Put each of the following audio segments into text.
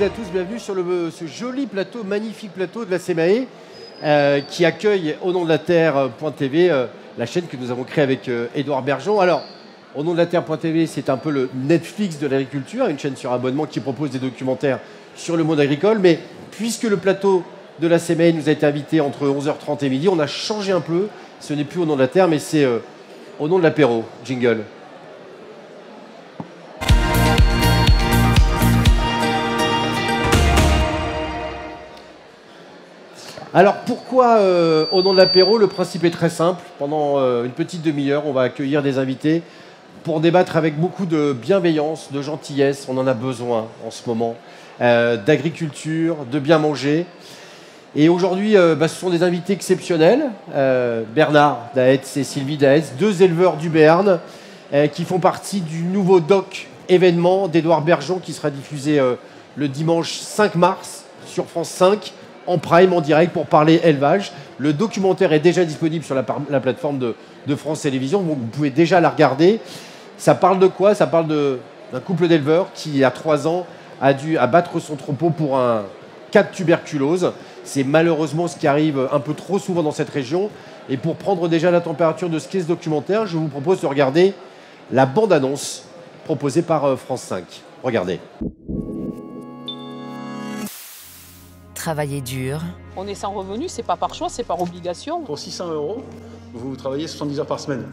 à tous, bienvenue sur ce joli plateau, magnifique plateau de la CMAE qui accueille Au nom de la Terre.tv, la chaîne que nous avons créée avec Édouard Bergeon. Alors, Au nom de la Terre.tv, c'est un peu le Netflix de l'agriculture, une chaîne sur abonnement qui propose des documentaires sur le monde agricole. Mais puisque le plateau de la CMAE nous a été invité entre 11h30 et midi, on a changé un peu. Ce n'est plus Au nom de la Terre, mais c'est Au nom de l'apéro. Jingle. Alors pourquoi Au nom de l'apéro? Le principe est très simple. Pendant une petite demi-heure, on va accueillir des invités pour débattre avec beaucoup de bienveillance, de gentillesse. On en a besoin en ce moment, d'agriculture, de bien manger. Et aujourd'hui, ce sont des invités exceptionnels. Bernard Daetz et Sylvie Daetz, deux éleveurs du Béarn, qui font partie du nouveau doc événement d'Édouard Bergeon qui sera diffusé le dimanche 5 mars sur France 5. En prime, en direct, pour parler élevage. Le documentaire est déjà disponible sur la plateforme de France Télévisions, donc vous pouvez déjà la regarder. Ça parle de quoi? Ça parle d'un couple d'éleveurs qui, à 3 ans, a dû abattre son troupeau pour un cas de tuberculose. C'est malheureusement ce qui arrive un peu trop souvent dans cette région. Et pour prendre déjà la température de ce qu'est ce documentaire, je vous propose de regarder la bande-annonce proposée par France 5. Regardez. Travailler dur. On est sans revenu, c'est pas par choix, c'est par obligation. Pour 600 €, vous travaillez 70 heures par semaine.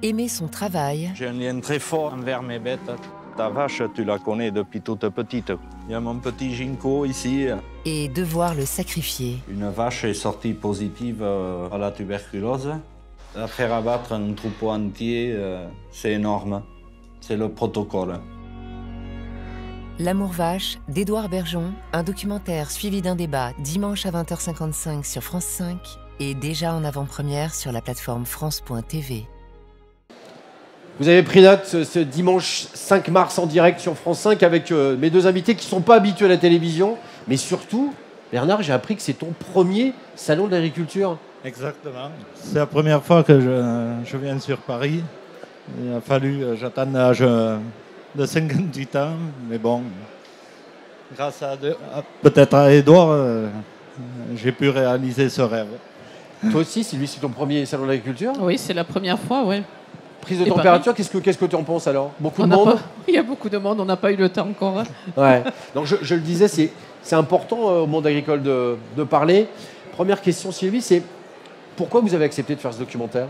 Aimer son travail. J'ai un lien très fort envers mes bêtes. Ta vache, tu la connais depuis toute petite. Il y a mon petit Ginko ici. Et devoir le sacrifier. Une vache est sortie positive à la tuberculose. La faire abattre un troupeau entier, c'est énorme. C'est le protocole. L'amour vache d'Édouard Bergeon, un documentaire suivi d'un débat dimanche à 20h55 sur France 5 et déjà en avant-première sur la plateforme France.tv. Vous avez pris note ce dimanche 5 mars en direct sur France 5 avec mes deux invités qui ne sont pas habitués à la télévision. Mais surtout, Bernard, j'ai appris que c'est ton premier salon de l'agriculture. Exactement. C'est la première fois que je viens sur Paris. Il a fallu j'attendre l'âge de 58 ans, mais bon, grâce à peut-être à Édouard, j'ai pu réaliser ce rêve. Toi aussi, Sylvie, c'est ton premier salon de l'agriculture? Oui, c'est la première fois, oui. Prise de température, qu'est-ce que tu en penses alors? Beaucoup de monde? Il y a beaucoup de monde, on n'a pas eu le temps encore. Ouais. Donc je le disais, c'est important au monde agricole de parler. Première question, Sylvie, c'est pourquoi vous avez accepté de faire ce documentaire?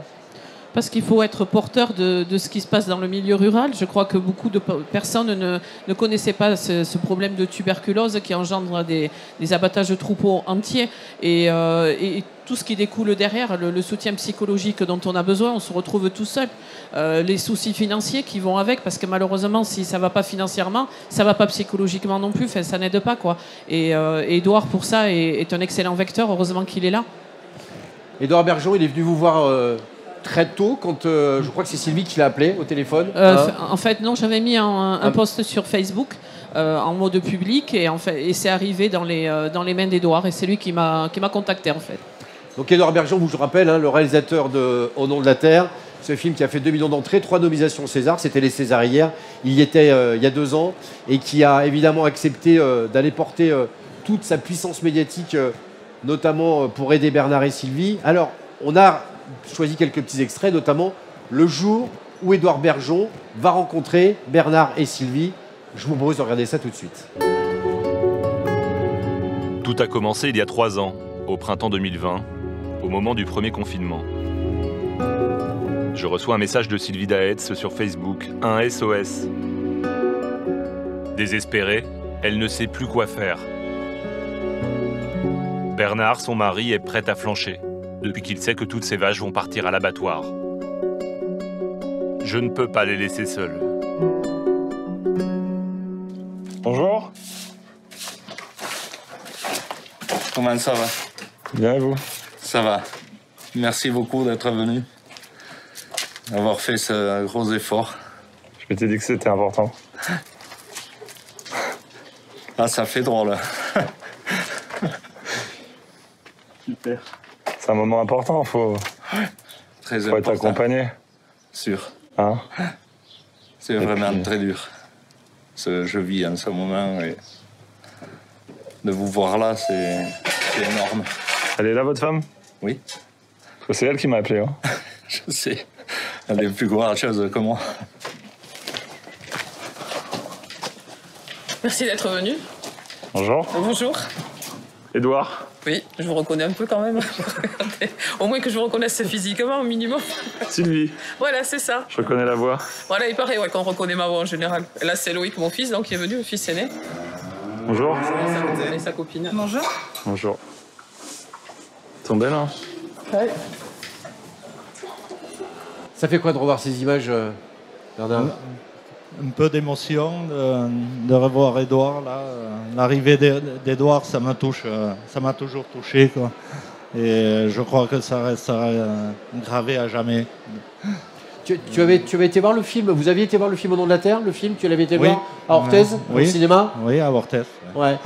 Parce qu'il faut être porteur de ce qui se passe dans le milieu rural. Je crois que beaucoup de personnes ne connaissaient pas ce problème de tuberculose qui engendre des abattages de troupeaux entiers. Et tout ce qui découle derrière, le soutien psychologique dont on a besoin, on se retrouve tout seul. Les soucis financiers qui vont avec, parce que malheureusement, si ça ne va pas financièrement, ça ne va pas psychologiquement non plus, enfin, ça n'aide pas, quoi. Et Édouard, pour ça, est un excellent vecteur. Heureusement qu'il est là. Édouard Bergeon, il est venu vous voir très tôt, quand je crois que c'est Sylvie qui l'a appelé au téléphone. En fait, non, j'avais mis un post sur Facebook en mode public et c'est arrivé dans les mains d'Édouard et c'est lui qui m'a contacté en fait. Donc Édouard Bergeon, je vous rappelle, le réalisateur de Au nom de la Terre, ce film qui a fait 2 millions d'entrées, 3 nominations au César, c'était les Césarières, il y était il y a 2 ans et qui a évidemment accepté d'aller porter toute sa puissance médiatique, notamment pour aider Bernard et Sylvie. Alors, on a choisi quelques petits extraits, notamment le jour où Édouard Bergeon va rencontrer Bernard et Sylvie. Je vous propose de regarder ça tout de suite. Tout a commencé il y a 3 ans, au printemps 2020, au moment du premier confinement. Je reçois un message de Sylvie Daetz sur Facebook, un SOS. Désespérée, elle ne sait plus quoi faire. Bernard, son mari, est prêt à flancher, depuis qu'il sait que toutes ses vaches vont partir à l'abattoir. Je ne peux pas les laisser seules. Bonjour. Comment ça va? Bien, et vous? Ça va. Merci beaucoup d'être venu, d'avoir fait ce gros effort. Je m'étais dit que c'était important. Ah, ça fait drôle. Super. C'est un moment important, faut être accompagné. Sûr. Hein? C'est vraiment très dur. Je vis en ce moment et de vous voir là, c'est énorme. Elle est là, votre femme? Oui. Parce que c'est elle qui m'a appelé. Hein. Je sais. Elle est plus courageuse que moi. Merci d'être venu. Bonjour. Bonjour. Édouard. Oui, je vous reconnais un peu quand même. Au moins que je vous reconnaisse physiquement, au minimum. Sylvie. Voilà, c'est ça. Je reconnais la voix. Voilà, il paraît qu'on reconnaît ma voix en général. Et là, c'est Loïc, mon fils, donc, qui est venu, le fils aîné. Bonjour. Et sa copine. Bonjour. Bonjour. Ils sont belles, hein? Ouais. Ça fait quoi de revoir ces images, Bernard? Un peu d'émotion de revoir Édouard là. L'arrivée d'Édouard, ça me touche, ça m'a toujours touché quoi. Et je crois que ça restera gravé à jamais. Tu avais été voir le film? Vous aviez été voir le film Au nom de la Terre, le film? Tu l'avais été voir à Orthez, au cinéma? Oui, à Orthez. Ouais.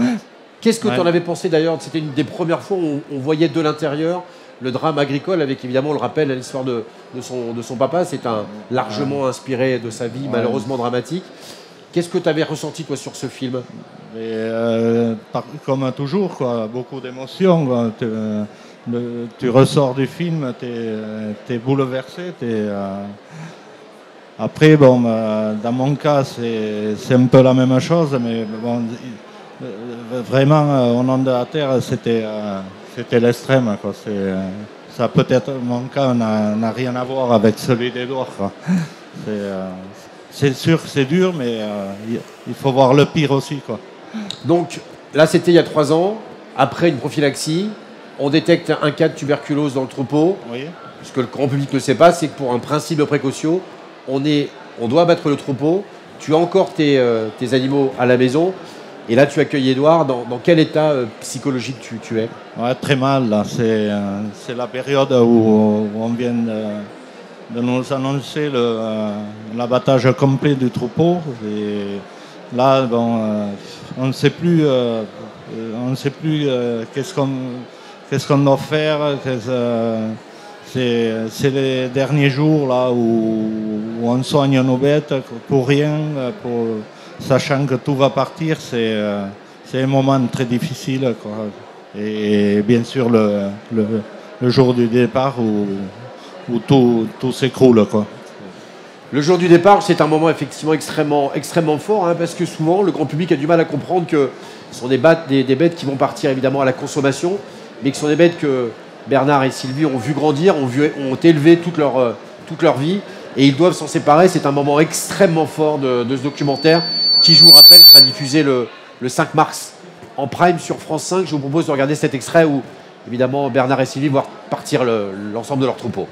Qu'est-ce que tu en avais pensé d'ailleurs? C'était une des premières fois où on voyait de l'intérieur le drame agricole, avec évidemment, on le rappelle, l'histoire de son papa. C'est largement inspiré de sa vie, malheureusement dramatique. Qu'est-ce que tu avais ressenti, toi, sur ce film? Comme toujours, quoi, beaucoup d'émotions. Tu ressors du film, tu es bouleversé. Après, bon, dans mon cas, c'est un peu la même chose, mais bon, vraiment, Au nom de la Terre, c'était l'extrême. Ça peut-être, mon cas n'a rien à voir avec celui d'Édouard. C'est sûr que c'est dur, mais il faut voir le pire aussi. Quoi. Donc là, c'était il y a 3 ans. Après une prophylaxie, on détecte un cas de tuberculose dans le troupeau. Oui. Ce que le grand public ne sait pas, c'est que pour un principe de précaution, on doit abattre le troupeau. Tu as encore tes animaux à la maison. Et là, tu accueilles Édouard. Dans quel état psychologique tu es? Ouais, très mal. Là. C'est la période où on vient de nous annoncer l'abattage complet du troupeau. Et là, bon, on ne sait plus, qu'est-ce qu'on doit faire. C'est les derniers jours là où on soigne nos bêtes pour rien, sachant que tout va partir. C'est un moment très difficile, quoi. Et bien sûr le jour du départ où tout s'écroule, quoi. Le jour du départ, c'est un moment effectivement extrêmement fort, hein, parce que souvent le grand public a du mal à comprendre que ce sont des bêtes qui vont partir évidemment à la consommation, mais que ce sont des bêtes que Bernard et Sylvie ont vu grandir, ont élevé toute leur vie, et ils doivent s'en séparer. C'est un moment extrêmement fort de ce documentaire qui, je vous rappelle, sera diffusé le 5 mars en prime sur France 5. Je vous propose de regarder cet extrait où évidemment Bernard et Sylvie voient partir l'ensemble de leur troupeau.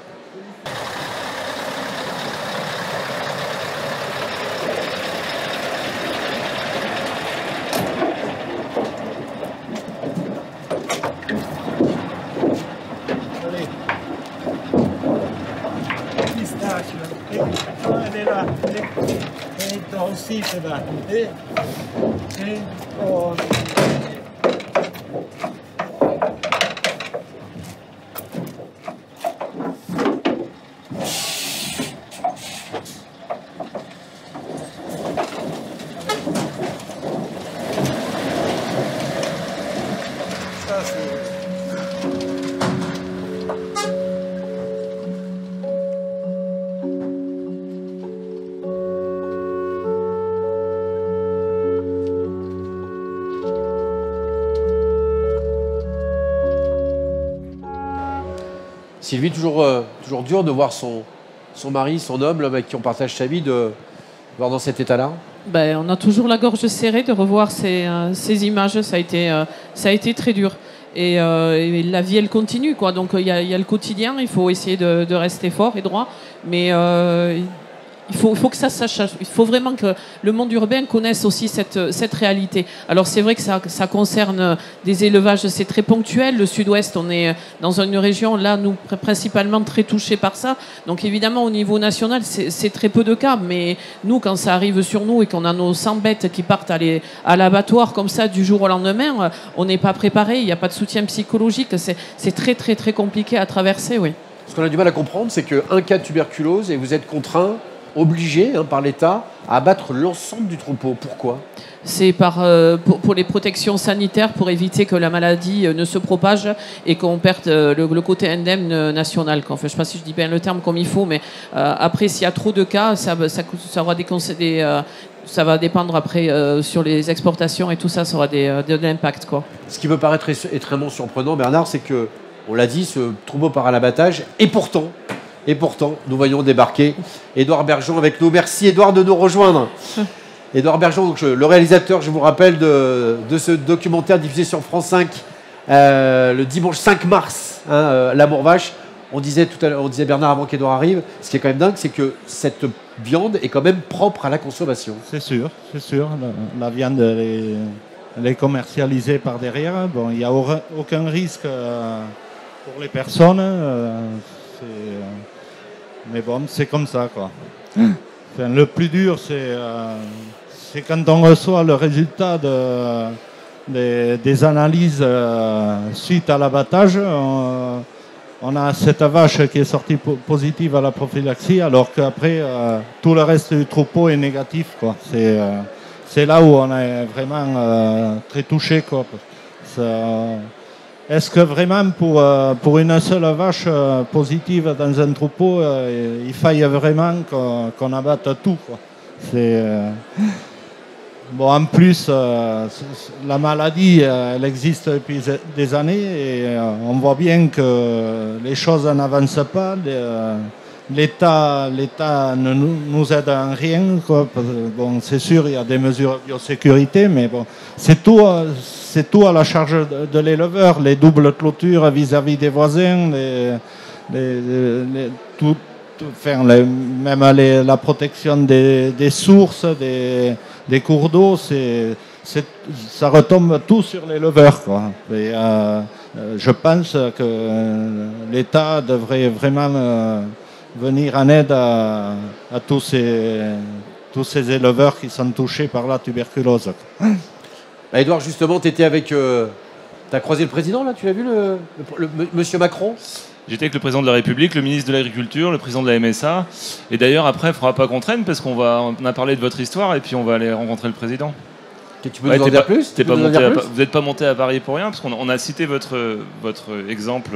Sylvie, toujours dur de voir son mari, son homme, l'homme avec qui on partage sa vie, de voir dans cet état-là? On a toujours la gorge serrée de revoir ces images. Ça a été très dur. Et la vie, elle continue, quoi. Donc il y a le quotidien, il faut essayer de rester fort et droit. Mais il faut que ça sache. Il faut vraiment que le monde urbain connaisse aussi cette réalité. Alors c'est vrai que ça concerne des élevages, c'est très ponctuel. Le sud-ouest, on est dans une région, là, nous, principalement très touchés par ça. Donc évidemment, au niveau national, c'est très peu de cas. Mais nous, quand ça arrive sur nous et qu'on a nos 100 bêtes qui partent à l'abattoir comme ça du jour au lendemain, on n'est pas préparé. Il n'y a pas de soutien psychologique. C'est très, très, très compliqué à traverser, oui. Ce qu'on a du mal à comprendre, c'est qu'un cas de tuberculose et vous êtes contraint obligés par l'État à abattre l'ensemble du troupeau. Pourquoi ? C'est pour les protections sanitaires, pour éviter que la maladie ne se propage et qu'on perde le côté indemne national. Enfin, je ne sais pas si je dis bien le terme comme il faut, mais après, s'il y a trop de cas, ça aura ça va dépendre après sur les exportations et tout ça, ça aura de l'impact, quoi. Ce qui peut paraître extrêmement surprenant, Bernard, c'est que, on l'a dit, ce troupeau part à l'abattage, et pourtant, nous voyons débarquer Édouard Bergeon avec nous. Merci Édouard de nous rejoindre. Édouard Bergeon, donc, le réalisateur, je vous rappelle, de ce documentaire diffusé sur France 5 le dimanche 5 mars, L'Amour Vache. On disait Bernard avant qu'Édouard arrive, ce qui est quand même dingue, c'est que cette viande est quand même propre à la consommation. C'est sûr. La viande, elle est commercialisée par derrière. Bon, il n'y a aucun risque pour les personnes. Mais bon, c'est comme ça, quoi. Enfin, le plus dur, c'est quand on reçoit le résultat des analyses suite à l'abattage. On a cette vache qui est sortie positive à la prophylaxie, alors qu'après, tout le reste du troupeau est négatif, quoi. C'est là où on est vraiment très touché, quoi. Est-ce que vraiment pour une seule vache positive dans un troupeau, il faille vraiment qu'on abatte tout, quoi. Bon, en plus, la maladie, elle existe depuis des années et on voit bien que les choses n'avancent pas. L'État ne nous aide en rien, quoi. Bon, c'est sûr, il y a des mesures de biosécurité, mais bon, c'est tout à la charge de l'éleveur, les doubles clôtures vis-à-vis des voisins, même la protection des sources, des cours d'eau, ça retombe tout sur l'éleveur, quoi. Et, je pense que l'État devrait vraiment venir en aide à tous ces éleveurs qui sont touchés par la tuberculose. Édouard, justement, tu étais avec... tu as croisé le président, là, tu l'as vu, monsieur Macron ? J'étais avec le président de la République, le ministre de l'Agriculture, le président de la MSA. Et d'ailleurs, après, il ne faudra pas qu'on traîne parce qu'on a parlé de votre histoire et puis on va aller rencontrer le président. Tu peux nous en dire plus ? Vous n'êtes pas monté à Paris pour rien, parce qu'on a cité votre exemple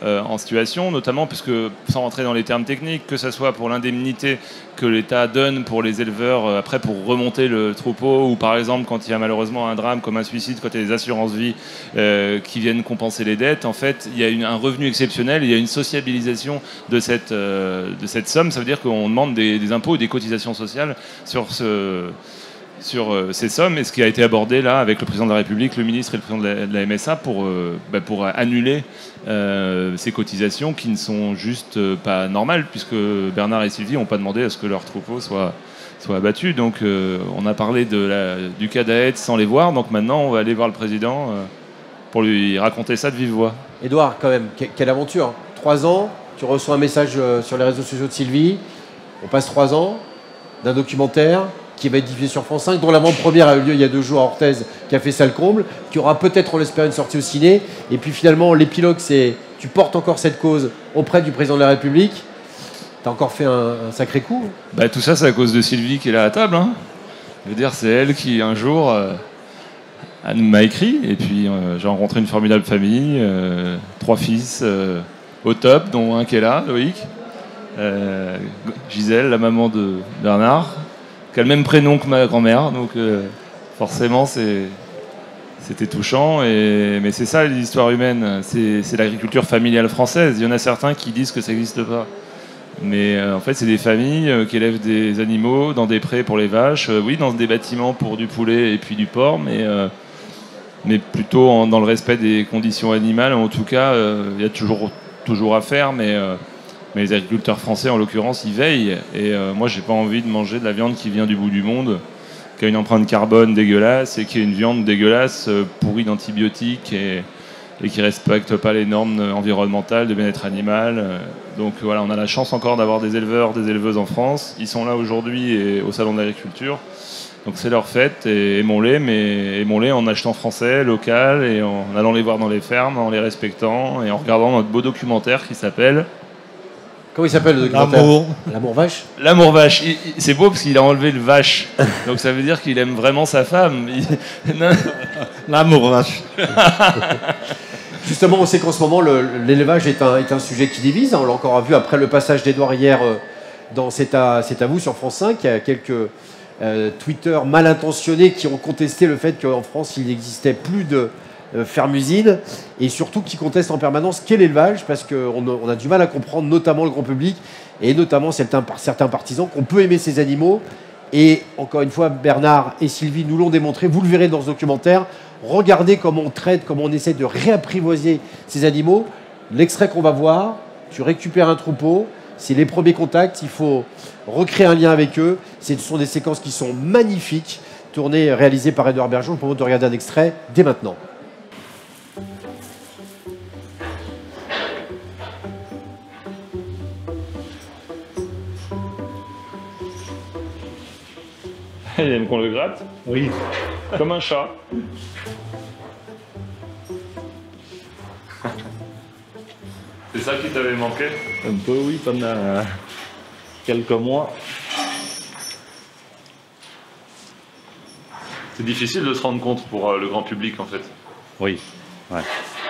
en situation, notamment puisque, sans rentrer dans les termes techniques, que ce soit pour l'indemnité que l'État donne pour les éleveurs après pour remonter le troupeau, ou par exemple quand il y a malheureusement un drame comme un suicide, quand il y a des assurances-vie qui viennent compenser les dettes, en fait, il y a un revenu exceptionnel, il y a une sociabilisation de cette somme. Ça veut dire qu'on demande des impôts et des cotisations sociales sur ces sommes, et ce qui a été abordé là avec le président de la République, le ministre et le président de la MSA pour annuler ces cotisations qui ne sont juste pas normales, puisque Bernard et Sylvie n'ont pas demandé à ce que leur troupeau soit abattu. Donc on a parlé du cas d'Aède sans les voir, donc maintenant on va aller voir le président pour lui raconter ça de vive voix. Édouard, quand même, quelle aventure, hein. 3 ans, tu reçois un message sur les réseaux sociaux de Sylvie, on passe 3 ans d'un documentaire qui va être diffusé sur France 5, dont l'avant-première a eu lieu il y a 2 jours à Orthez, qui a fait ça le comble, qui aura peut-être, on l'espère, une sortie au ciné. Et puis finalement, l'épilogue, c'est tu portes encore cette cause auprès du président de la République. Tu as encore fait un sacré coup. Tout ça, c'est à cause de Sylvie qui est là à table, hein. Je veux dire, c'est elle qui, un jour, m'a écrit. Et puis, j'ai rencontré une formidable famille, 3 fils au top, dont un qui est là, Loïc. Gisèle, la maman de Bernard, qui a le même prénom que ma grand-mère, donc forcément c'était touchant, mais c'est ça l'histoire humaine, c'est l'agriculture familiale française. Il y en a certains qui disent que ça n'existe pas, mais en fait c'est des familles qui élèvent des animaux dans des prés pour les vaches, oui, dans des bâtiments pour du poulet et puis du porc, mais plutôt dans le respect des conditions animales. En tout cas, il y a toujours à faire, mais les agriculteurs français, en l'occurrence, ils veillent. Et moi, j'ai pas envie de manger de la viande qui vient du bout du monde, qui a une empreinte carbone dégueulasse et qui est une viande dégueulasse, pourrie d'antibiotiques et qui respecte pas les normes environnementales de bien-être animal. Donc voilà, on a la chance encore d'avoir des éleveurs, des éleveuses en France. Ils sont là aujourd'hui au Salon de l'Agriculture. Donc c'est leur fête, et aimons-les, mais aimons-les en achetant français, local, et en allant les voir dans les fermes, en les respectant, et en regardant notre beau documentaire qui s'appelle... Comment il s'appelle le documentaire? L'amour. L'amour vache. L'amour vache. C'est beau parce qu'il a enlevé le vache. Donc ça veut dire qu'il aime vraiment sa femme. L'amour vache. Justement, on sait qu'en ce moment, l'élevage est un sujet qui divise. On l'a encore vu après le passage d'Edouard hier dans C'est à vous sur France 5. Il y a quelques Twitter mal intentionnés qui ont contesté le fait qu'en France, il n'existait plus de ferme-usine et surtout qui contestent en permanence qu'est l'élevage parce qu'on a du mal à comprendre, notamment le grand public et notamment certains partisans, qu'on peut aimer ces animaux. Et encore une fois, Bernard et Sylvie nous l'ont démontré. Vous le verrez dans ce documentaire. Regardez comment on traite, comment on essaie de réapprivoiser ces animaux. L'extrait qu'on va voir, tu récupères un troupeau, c'est les premiers contacts, il faut recréer un lien avec eux. Ce sont des séquences qui sont magnifiques, tournées, réalisées par Edouard Bergeon. Je vous propose de regarder un extrait dès maintenant. Il aime qu'on le gratte? Oui. Comme un chat. C'est ça qui t'avait manqué? Un peu, oui, pendant quelques mois. C'est difficile de se rendre compte pour le grand public en fait. Oui. Ouais.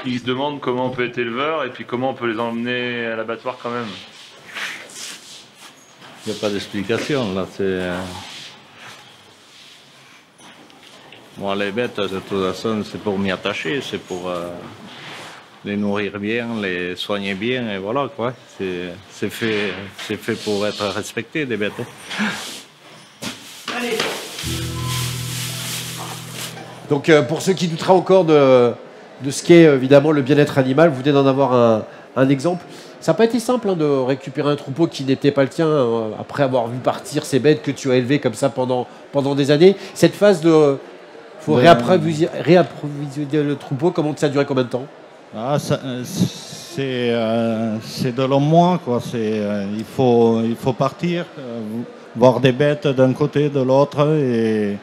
Ils se demandent comment on peut être éleveur et puis comment on peut les emmener à l'abattoir quand même. Il n'y a pas d'explication là. Moi, les bêtes, de toute façon, c'est pour m'y attacher, c'est pour les nourrir bien, les soigner bien, et voilà quoi. C'est fait pour être respecté, des bêtes. Allez. Donc, pour ceux qui douteraient encore de ce qu'est évidemment le bien-être animal, vous venez d'en avoir un exemple. Ça n'a pas été simple de récupérer un troupeau qui n'était pas le tien après avoir vu partir ces bêtes que tu as élevées comme ça pendant des années. Cette phase de... Il faut réapprovisionner le troupeau. Comment ça a duré combien de temps? C'est de longs mois, quoi. Il faut partir, voir des bêtes d'un côté, de l'autre, et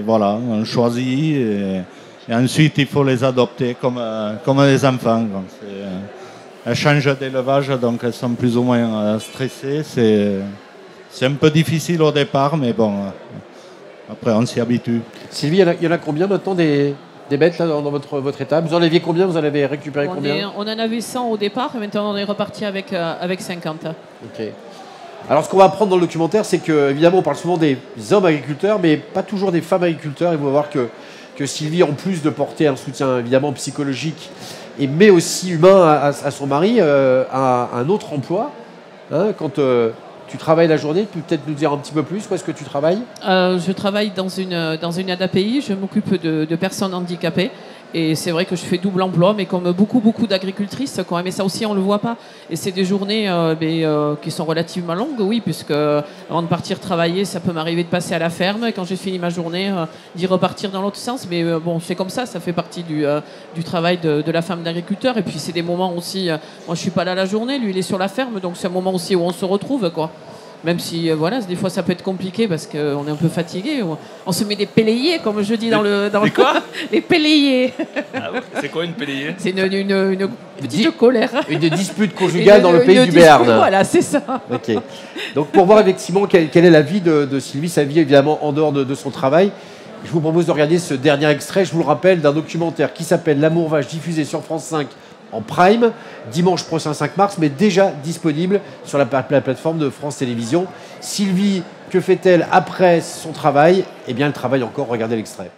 voilà, on choisit. Et ensuite, il faut les adopter comme des enfants. Elles changent d'élevage, donc elles sont plus ou moins stressées. C'est un peu difficile au départ, mais bon... Après, on s'y habitue. Sylvie, il y en a combien maintenant des bêtes là, dans votre étable? Vous en aviez combien? Vous en avez récupéré combien? On en avait 100 au départ et maintenant on est reparti avec 50. Ok. Alors ce qu'on va apprendre dans le documentaire, c'est que évidemment on parle souvent des hommes agriculteurs, mais pas toujours des femmes agriculteurs. Il faut voir que Sylvie, en plus de porter un soutien évidemment psychologique, mais aussi humain à son mari, a un autre emploi. Hein, quand tu travailles la journée, tu peux peut-être nous dire un petit peu plus, où est-ce que tu travailles? Je travaille dans une aide à pays, je m'occupe de personnes handicapées. Et c'est vrai que je fais double emploi, mais comme beaucoup d'agricultrices, quand même, et ça aussi on ne le voit pas. Et c'est des journées qui sont relativement longues, oui, puisque avant de partir travailler, ça peut m'arriver de passer à la ferme, et quand j'ai fini ma journée, d'y repartir dans l'autre sens. Mais bon, c'est comme ça fait partie du travail de la femme d'agriculteur. Et puis c'est des moments aussi, moi je suis pas là la journée, lui il est sur la ferme, donc c'est un moment aussi où on se retrouve, quoi. Même si, voilà, des fois ça peut être compliqué parce qu'on est un peu fatigué. On se met des pélayés, comme je dis dans le quoi. Les pélayés. Ah ouais, c'est quoi une pélayée? C'est une petite colère. Une dispute conjugale dans le pays du Béarn. Voilà, c'est ça. Ok. Donc pour voir effectivement quelle est la vie de Sylvie, sa vie évidemment en dehors de son travail, je vous propose de regarder ce dernier extrait, je vous le rappelle, d'un documentaire qui s'appelle L'Amour vache, diffusé sur France 5 en prime, dimanche prochain 5 mars, mais déjà disponible sur la plateforme de France Télévisions. Sylvie, que fait-elle après son travail? Eh bien, elle travaille encore, regardez l'extrait.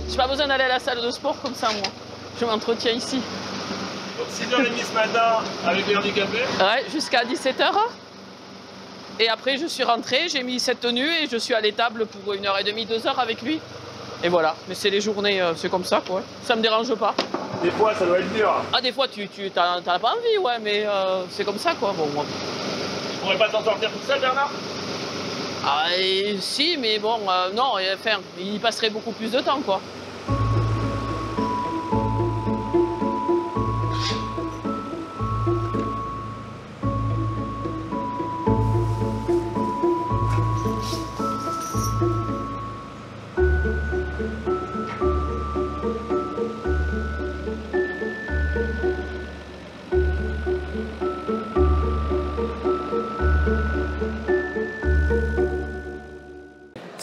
J'ai pas besoin d'aller à la salle de sport comme ça, moi. Je m'entretiens ici. Donc 6h30 ce matin avec les handicapés? Ouais, jusqu'à 17h. Et après, je suis rentré, j'ai mis cette tenue et je suis à l'étable pour 1h30, 2h avec lui. Et voilà, mais c'est les journées, c'est comme ça, quoi. Ça me dérange pas. Des fois, ça doit être dur. Ah, des fois, tu t'en as pas envie, ouais, mais c'est comme ça, quoi. Bon, moi. Tu pourrais pas t'en sortir tout seul, Bernard? Ah, si, mais bon, non, enfin, il passerait beaucoup plus de temps, quoi.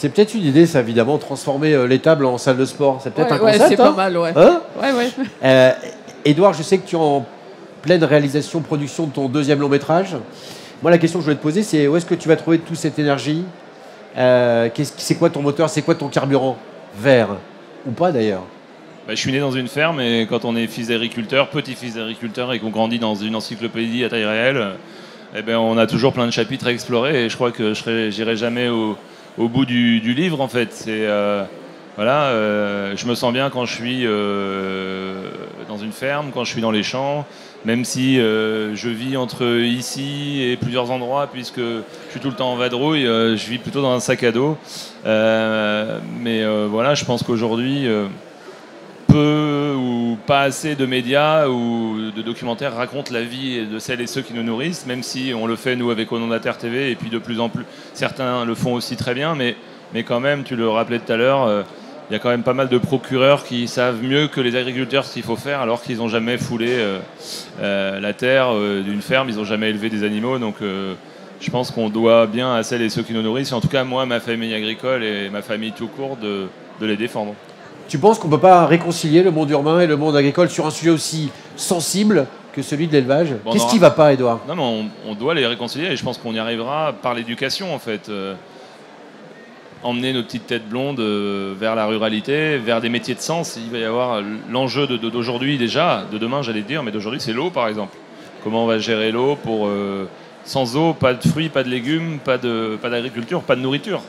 C'est peut-être une idée, ça, évidemment, transformer l'étable en salle de sport. C'est peut-être un Ouais, concept. c'est pas mal, ouais. Hein Ouais. Édouard, je sais que tu es en pleine réalisation, production de ton 2e long métrage. Moi, la question que je voulais te poser, c'est où est-ce que tu vas trouver toute cette énergie? C'est quoi ton moteur? C'est quoi ton carburant? Vert ou pas, d'ailleurs? Je suis né dans une ferme et quand on est fils d'agriculteur, petit-fils d'agriculteur et qu'on grandit dans une encyclopédie à taille réelle, on a toujours plein de chapitres à explorer et je crois que j'irai jamais au bout du livre en fait. Je me sens bien quand je suis dans une ferme, quand je suis dans les champs, même si je vis entre ici et plusieurs endroits puisque je suis tout le temps en vadrouille, je vis plutôt dans un sac à dos. Je pense qu'aujourd'hui, peu ou pas assez de médias ou de documentaires racontent la vie de celles et ceux qui nous nourrissent, même si on le fait nous avec Au nom de la Terre TV et puis de plus en plus, certains le font aussi très bien, mais quand même, tu le rappelais tout à l'heure, il y a quand même pas mal de procureurs qui savent mieux que les agriculteurs ce qu'il faut faire alors qu'ils n'ont jamais foulé la terre d'une ferme, ils n'ont jamais élevé des animaux, donc je pense qu'on doit bien à celles et ceux qui nous nourrissent, en tout cas moi, ma famille agricole et ma famille tout court, de les défendre. Tu penses qu'on ne peut pas réconcilier le monde urbain et le monde agricole sur un sujet aussi sensible que celui de l'élevage? Qu'est-ce qui ne va pas, Édouard? Non, mais on doit les réconcilier et je pense qu'on y arrivera par l'éducation, en fait. Emmener nos petites têtes blondes vers la ruralité, vers des métiers de sens. Il va y avoir l'enjeu d'aujourd'hui déjà, de demain, j'allais dire, mais d'aujourd'hui, c'est l'eau, par exemple. Comment on va gérer l'eau pour... sans eau, pas de fruits, pas de légumes, pas d'agriculture, pas de nourriture.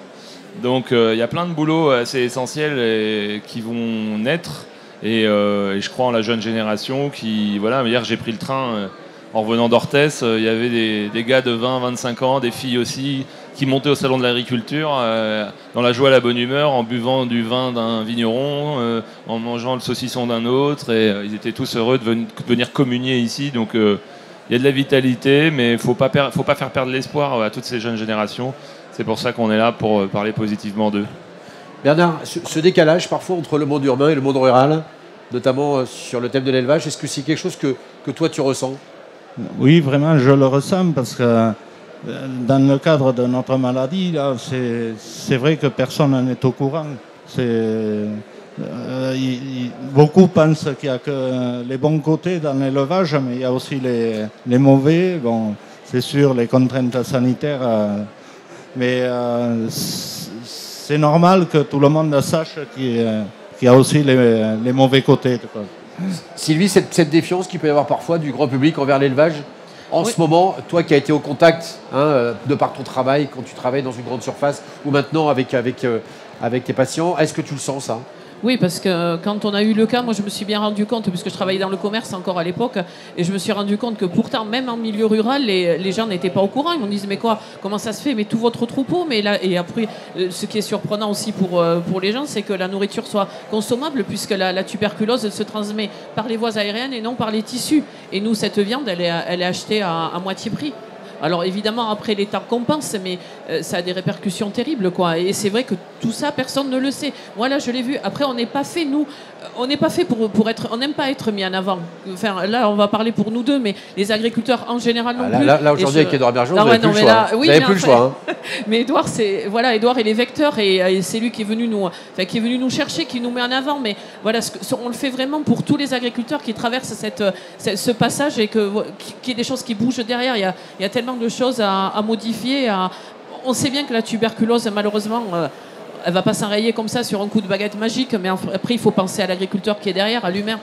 Donc il y a plein de boulots assez essentiels qui vont naître et je crois en la jeune génération qui... Voilà, hier j'ai pris le train en revenant d'Orthès, il y avait des gars de 20, 25 ans, des filles aussi, qui montaient au salon de l'agriculture dans la joie, la bonne humeur, en buvant du vin d'un vigneron, en mangeant le saucisson d'un autre et ils étaient tous heureux de venir communier ici. Donc il y a de la vitalité, mais il ne faut pas faire perdre l'espoir à toutes ces jeunes générations. C'est pour ça qu'on est là, pour parler positivement d'eux. Bernard, ce décalage parfois entre le monde urbain et le monde rural, notamment sur le thème de l'élevage, est-ce que c'est quelque chose que toi tu ressens? Oui, vraiment, je le ressens parce que dans le cadre de notre maladie, là, c'est vrai que personne n'est au courant. Beaucoup pensent qu'il n'y a que les bons côtés dans l'élevage, mais il y a aussi les mauvais. Bon, c'est sûr, les contraintes sanitaires... mais c'est normal que tout le monde sache qu'il y a aussi les mauvais côtés. Sylvie, cette défiance qu'il peut y avoir parfois du grand public envers l'élevage, en ce moment, toi qui as été au contact, de par ton travail, quand tu travailles dans une grande surface, ou maintenant avec tes patients, est-ce que tu le sens, ça? Oui, parce que quand on a eu le cas, moi je me suis bien rendu compte, puisque je travaillais dans le commerce encore à l'époque, et je me suis rendu compte que pourtant, même en milieu rural, les gens n'étaient pas au courant. Ils m'ont dit, mais quoi, comment ça se fait? Mais tout votre troupeau, mais là, et après, ce qui est surprenant aussi pour les gens, c'est que la nourriture soit consommable, puisque la tuberculose se transmet par les voies aériennes et non par les tissus. Et nous, cette viande, elle est achetée à moitié prix. Alors évidemment, après l'État compense, mais ça a des répercussions terribles, quoi. Et c'est vrai que tout ça, personne ne le sait. Moi, là, je l'ai vu. Après, on n'est pas fait, nous, on n'est pas fait pour être... On n'aime pas être mis en avant. Enfin, là, on va parler pour nous deux, mais les agriculteurs en général non plus. Là aujourd'hui, avec Édouard Bergeon, vous n'avez plus le choix. Vous n'avez plus le choix. Mais Édouard, Édouard est les vecteurs et c'est lui qui est venu nous chercher, qui nous met en avant. Mais voilà, on le fait vraiment pour tous les agriculteurs qui traversent ce passage et qu'il y ait des choses qui bougent derrière. Il y a tellement de choses à modifier. On sait bien que la tuberculose, malheureusement, elle ne va pas s'enrayer comme ça sur un coup de baguette magique, mais après, il faut penser à l'agriculteur qui est derrière, à l'humain.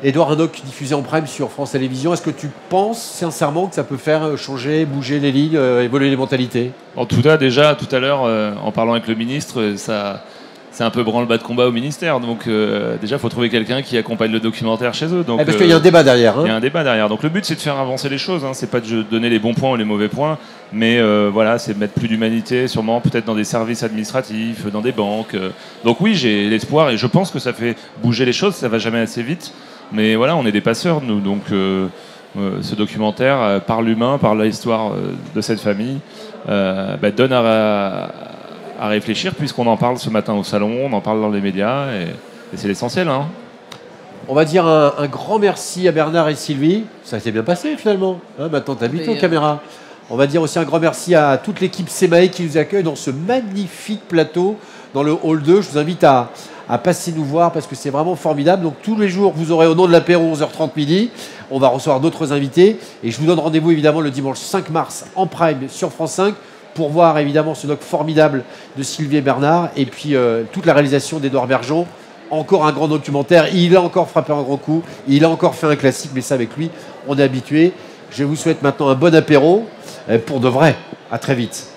Édouard Haddock, diffusé en prime sur France Télévisions, est-ce que tu penses sincèrement que ça peut faire changer, bouger les lignes, évoluer les mentalités? En tout cas, déjà, tout à l'heure, en parlant avec le ministre, c'est un peu branle-bas de combat au ministère. Donc déjà, il faut trouver quelqu'un qui accompagne le documentaire chez eux. Donc, parce qu'il y a un débat derrière. Il y a un débat derrière. Donc le but, c'est de faire avancer les choses. C'est pas de donner les bons points ou les mauvais points, mais voilà, c'est de mettre plus d'humanité, sûrement peut-être dans des services administratifs, dans des banques. Donc oui, j'ai l'espoir et je pense que ça fait bouger les choses. Ça va jamais assez vite, mais voilà, on est des passeurs, nous. Donc ce documentaire, par l'humain, par l'histoire de cette famille, donne à réfléchir, puisqu'on en parle ce matin au salon, on en parle dans les médias, et c'est l'essentiel. On va dire un grand merci à Bernard et Sylvie. Ça s'est bien passé finalement. Maintenant, t'habitues aux caméras. On va dire aussi un grand merci à toute l'équipe Semae qui nous accueille dans ce magnifique plateau dans le hall 2. Je vous invite à passer nous voir parce que c'est vraiment formidable. Donc tous les jours, vous aurez au nom de l'apéro 11h30 midi. On va recevoir d'autres invités. Et je vous donne rendez-vous évidemment le dimanche 5 mars en prime sur France 5 pour voir évidemment ce doc formidable de Sylvie et Bernard. Et puis toute la réalisation d'Édouard Bergeon. Encore un grand documentaire. Il a encore frappé un grand coup. Il a encore fait un classique. Mais ça, avec lui, on est habitué. Je vous souhaite maintenant un bon apéro pour de vrai. À très vite.